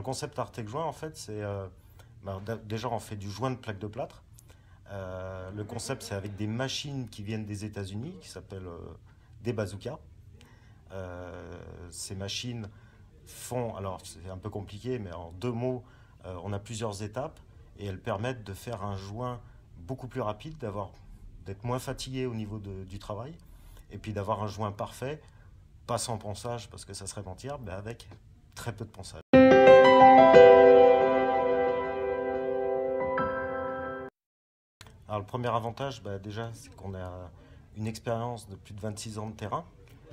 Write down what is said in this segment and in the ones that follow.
le concept Artec Joint, en fait, c'est déjà on fait du joint de plaques de plâtre. Le concept, c'est avec des machines qui viennent des États-Unis, qui s'appellent des bazookas. Ces machines font, alors c'est un peu compliqué, mais en deux mots, on a plusieurs étapes et elles permettent de faire un joint beaucoup plus rapide, d'être moins fatigué au niveau du travail et puis d'avoir un joint parfait, pas sans ponçage parce que ça serait mentir, mais avec très peu de ponçage. Alors le premier avantage, déjà, c'est qu'on a une expérience de plus de 26 ans de terrain,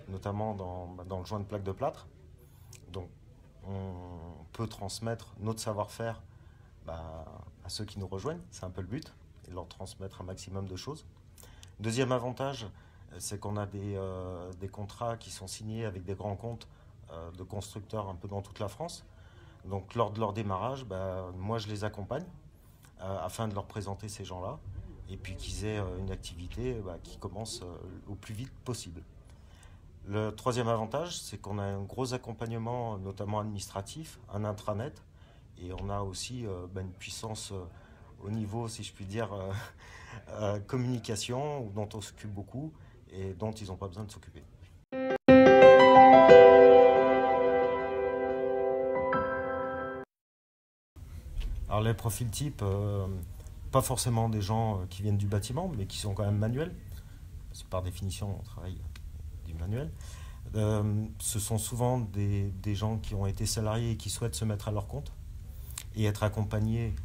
notamment dans le joint de plaques de plâtre. Donc on peut transmettre notre savoir-faire à ceux qui nous rejoignent, c'est un peu le but, et leur transmettre un maximum de choses. Deuxième avantage, c'est qu'on a des contrats qui sont signés avec des grands comptes de constructeurs un peu dans toute la France. Donc lors de leur démarrage, moi je les accompagne afin de leur présenter ces gens-là et puis qu'ils aient une activité qui commence au plus vite possible. Le troisième avantage, c'est qu'on a un gros accompagnement, notamment administratif, un intranet, et on a aussi une puissance au niveau, si je puis dire, communication, dont on s'occupe beaucoup et dont ils n'ont pas besoin de s'occuper. Alors les profils types, pas forcément des gens qui viennent du bâtiment, mais qui sont quand même manuels, parce que par définition on travaille du manuel. Ce sont souvent des gens qui ont été salariés et qui souhaitent se mettre à leur compte et être accompagnés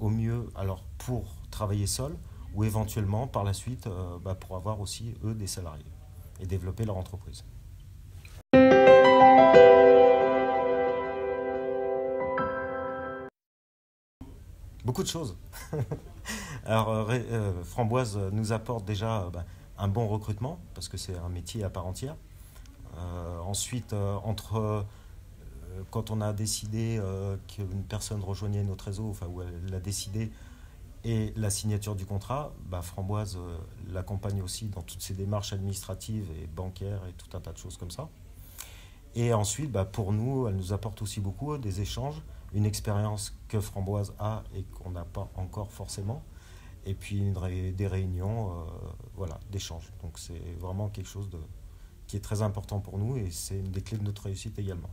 au mieux alors pour travailler seul ou éventuellement par la suite pour avoir aussi eux des salariés et développer leur entreprise. Beaucoup de choses. Alors Framboise nous apporte déjà un bon recrutement parce que c'est un métier à part entière. Ensuite, quand on a décidé qu'une personne rejoignait notre réseau, enfin où elle l'a décidé, et la signature du contrat, Framboise l'accompagne aussi dans toutes ses démarches administratives et bancaires et tout un tas de choses comme ça. Et ensuite, pour nous, elle nous apporte aussi beaucoup des échanges, une expérience que Framboise a et qu'on n'a pas encore forcément, et puis des réunions d'échanges. Donc c'est vraiment quelque chose qui est très important pour nous et c'est une des clés de notre réussite également.